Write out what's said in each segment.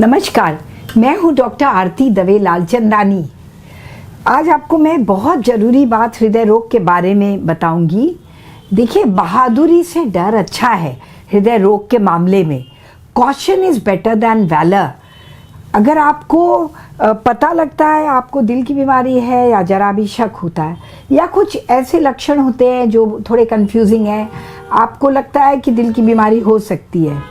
नमस्कार, मैं हूं डॉक्टर आरती दवे लालचंदानी। आज आपको मैं बहुत ज़रूरी बात हृदय रोग के बारे में बताऊंगी। देखिए, बहादुरी से डर अच्छा है हृदय रोग के मामले में। Caution is better than valour. अगर आपको पता लगता है आपको दिल की बीमारी है या जरा भी शक होता है या कुछ ऐसे लक्षण होते हैं जो थोड़े कंफ्यूजिंग हैं, आपको लगता है कि दिल की बीमारी हो सकती है,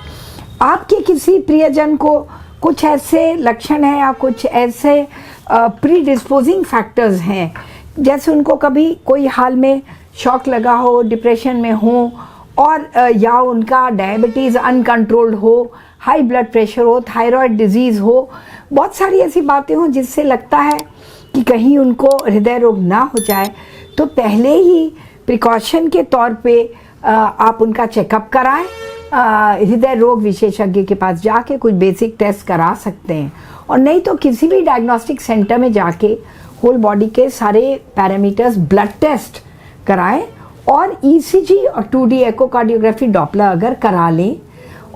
आपके किसी प्रियजन को कुछ ऐसे लक्षण हैं या कुछ ऐसे प्री डिस्पोजिंग फैक्टर्स हैं, जैसे उनको कभी कोई हाल में शॉक लगा हो, डिप्रेशन में हो, और या उनका डायबिटीज़ अनकंट्रोल्ड हो, हाई ब्लड प्रेशर हो, थायराइड डिजीज़ हो, बहुत सारी ऐसी बातें हों जिससे लगता है कि कहीं उनको हृदय रोग ना हो जाए, तो पहले ही प्रिकॉशन के तौर पे आप उनका चेकअप कराएं। हृदय रोग विशेषज्ञ के पास जाके कुछ बेसिक टेस्ट करा सकते हैं, और नहीं तो किसी भी डायग्नोस्टिक सेंटर में जाके होल बॉडी के सारे पैरामीटर्स ब्लड टेस्ट कराएं और ईसीजी और 2D एकोकार्डियोग्राफी डॉपलर अगर करा लें,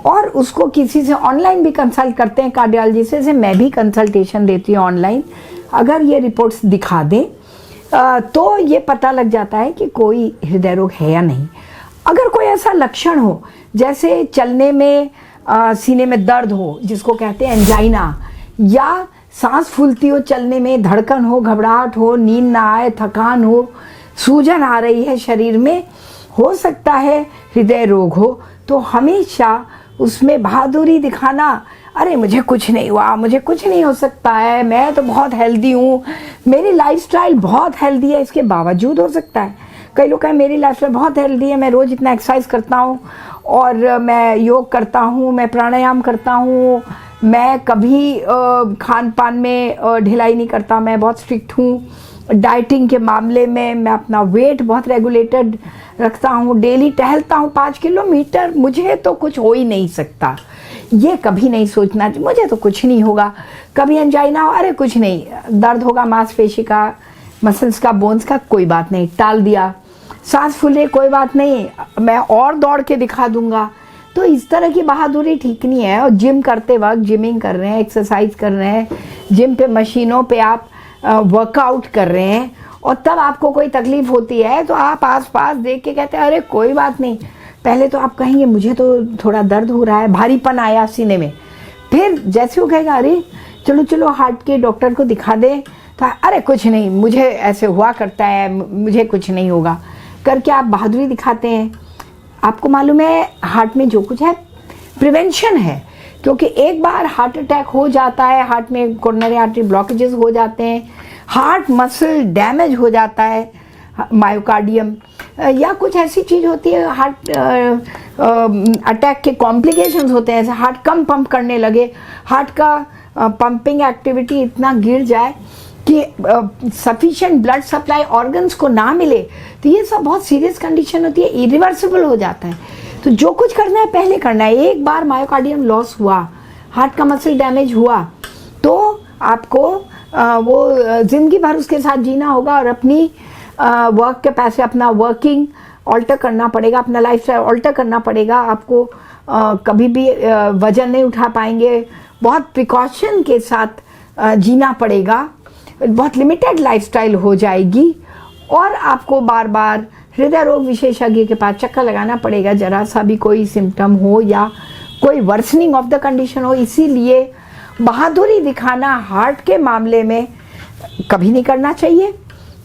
और उसको किसी से ऑनलाइन भी कंसल्ट करते हैं कार्डियोलॉजिस्ट से मैं भी कंसल्टेशन देती हूँ ऑनलाइन। अगर ये रिपोर्ट्स दिखा दें तो ये पता लग जाता है कि कोई हृदय रोग है या नहीं। अगर कोई ऐसा लक्षण हो जैसे चलने में सीने में दर्द हो, जिसको कहते हैं एंजाइना, या सांस फूलती हो चलने में, धड़कन हो, घबराहट हो, नींद ना आए, थकान हो, सूजन आ रही है शरीर में, हो सकता है हृदय रोग हो, तो हमेशा उसमें बहादुरी दिखाना, अरे मुझे कुछ नहीं हुआ, मुझे कुछ नहीं हो सकता है, मैं तो बहुत हेल्दी हूँ, मेरी लाइफस्टाइल बहुत हेल्दी है, इसके बावजूद हो सकता है। कई लोग कहें मेरी लाइफस्टाइल बहुत हेल्दी है, मैं रोज़ इतना एक्सरसाइज करता हूँ और मैं योग करता हूँ, मैं प्राणायाम करता हूँ, मैं कभी खान पान में ढिलाई नहीं करता, मैं बहुत स्ट्रिक्ट हूँ डाइटिंग के मामले में, मैं अपना वेट बहुत रेगुलेटेड रखता हूँ, डेली टहलता हूँ 5 किलोमीटर, मुझे तो कुछ हो ही नहीं सकता। ये कभी नहीं सोचना मुझे तो कुछ नहीं होगा। कभी एंजाइना हो, अरे कुछ नहीं, दर्द होगा मांसपेशी का, मसल्स का, बोन्स का, कोई बात नहीं, टाल दिया। सांस फूले, कोई बात नहीं, मैं और दौड़ के दिखा दूंगा। तो इस तरह की बहादुरी ठीक नहीं है। और जिम करते वक्त जिमिंग कर रहे हैं, एक्सरसाइज कर रहे हैं, जिम पे मशीनों पे आप वर्कआउट कर रहे हैं, और तब आपको कोई तकलीफ होती है तो आप आसपास देख के कहते हैं अरे कोई बात नहीं। पहले तो आप कहेंगे मुझे तो थोड़ा दर्द हो रहा है, भारीपन आया सीने में, फिर जैसे वो कहेगा अरे चलो चलो हार्ट के डॉक्टर को दिखा दे, तो अरे कुछ नहीं, मुझे ऐसे हुआ करता है, मुझे कुछ नहीं होगा करके आप बहादुरी दिखाते हैं। आपको मालूम है हार्ट में जो कुछ है प्रिवेंशन है, क्योंकि एक बार हार्ट अटैक हो जाता है, हार्ट में कोरोनरी आर्टरी ब्लॉकेजेस हो जाते हैं, हार्ट मसल डैमेज हो जाता है, मायोकार्डियम, या कुछ ऐसी चीज़ होती है, हार्ट अटैक के कॉम्प्लिकेशंस होते हैं, जैसे हार्ट कम पंप करने लगे, हार्ट का पंपिंग एक्टिविटी इतना गिर जाए कि सफिशिएंट ब्लड सप्लाई ऑर्गन्स को ना मिले, तो ये सब बहुत सीरियस कंडीशन होती है, इरिवर्सिबल हो जाता है। तो जो कुछ करना है पहले करना है। एक बार मायोकार्डियम लॉस हुआ, हार्ट का मसल डैमेज हुआ, तो आपको वो ज़िंदगी भर उसके साथ जीना होगा और अपनी वर्क के पैसे, अपना वर्किंग ऑल्टर करना पड़ेगा, अपना लाइफस्टाइल ऑल्टर करना पड़ेगा। आपको कभी भी वजन नहीं उठा पाएंगे, बहुत प्रिकॉशन के साथ जीना पड़ेगा, बहुत लिमिटेड लाइफस्टाइल हो जाएगी, और आपको बार बार हृदय रोग विशेषज्ञ के पास चक्कर लगाना पड़ेगा जरा सा भी कोई सिम्टम हो या कोई वर्सनिंग ऑफ द कंडीशन हो। इसीलिए बहादुरी दिखाना हार्ट के मामले में कभी नहीं करना चाहिए,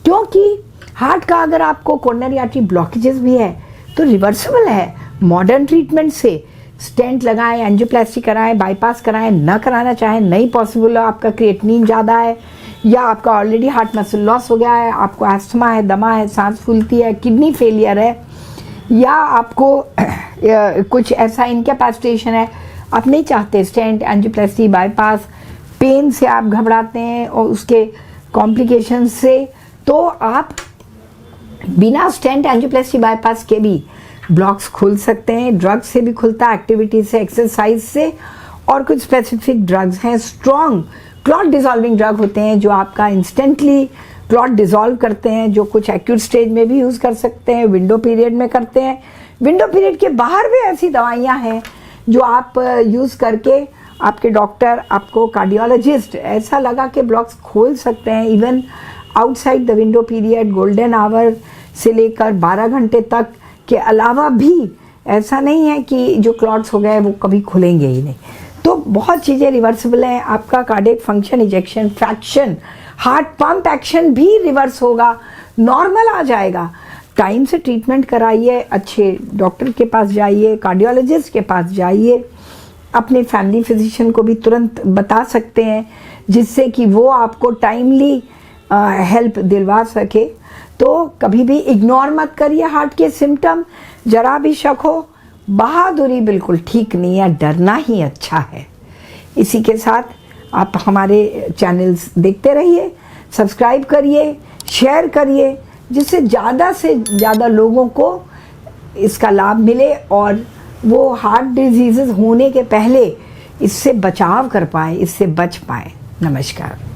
क्योंकि हार्ट का अगर आपको कोरोनरी आर्टरी ब्लॉकेजेस भी है तो रिवर्सिबल है। मॉडर्न ट्रीटमेंट से स्टेंट लगाएं, एंजियोप्लास्टी कराएं, बाईपास कराएं, न कराना चाहें नहीं पॉसिबल है, आपका क्रिएटिनिन ज़्यादा है, या आपका ऑलरेडी हार्ट मसल लॉस हो गया है, आपको एस्थमा है, दमा है, सांस फूलती है, किडनी फेलियर है, या आपको कुछ ऐसा इनकैपेसिटेशन है, आप नहीं चाहते स्टेंट, एंजियोप्लास्टी, बाईपास, पेन से आप घबराते हैं और उसके कॉम्प्लिकेशन से, तो आप बिना स्टेंट, एंजियोप्लास्टी, बाईपास के भी ब्लॉक्स खुल सकते हैं। ड्रग्स से भी खुलता है, एक्टिविटी से, एक्सरसाइज से, और कुछ स्पेसिफिक ड्रग्स हैं, स्ट्रॉन्ग क्लॉट डिजॉल्विंग ड्रग होते हैं जो आपका इंस्टेंटली क्लॉट डिजॉल्व करते हैं, जो कुछ एक्यूट स्टेज में भी यूज़ कर सकते हैं, विंडो पीरियड में करते हैं। विंडो पीरियड के बाहर भी ऐसी दवाइयाँ हैं जो आप यूज़ करके आपके डॉक्टर, आपको कार्डियोलॉजिस्ट ऐसा लगा कि ब्लॉक्स खोल सकते हैं। Even outside the window period, golden hour से लेकर 12 घंटे तक के अलावा भी ऐसा नहीं है कि जो क्लॉट्स हो गए वो कभी खुलेंगे ही नहीं। तो बहुत चीज़ें रिवर्सिबल हैं। आपका cardiac function, ejection fraction, heart pump action भी रिवर्स होगा, नॉर्मल आ जाएगा। टाइम से ट्रीटमेंट कराइए, अच्छे डॉक्टर के पास जाइए, कार्डियोलॉजिस्ट के पास जाइए, अपने फैमिली फिजिशियन को भी तुरंत बता सकते हैं जिससे कि वो आपको टाइमली हेल्प दिलवा सके। तो कभी भी इग्नोर मत करिए हार्ट के सिम्टम। जरा भी शक हो, बहादुरी बिल्कुल ठीक नहीं है, डरना ही अच्छा है। इसी के साथ आप हमारे चैनल्स देखते रहिए, सब्सक्राइब करिए, शेयर करिए, जिससे ज़्यादा से ज़्यादा लोगों को इसका लाभ मिले और वो हार्ट डिजीज़ होने के पहले इससे बचाव कर पाए, इससे बच पाए। नमस्कार।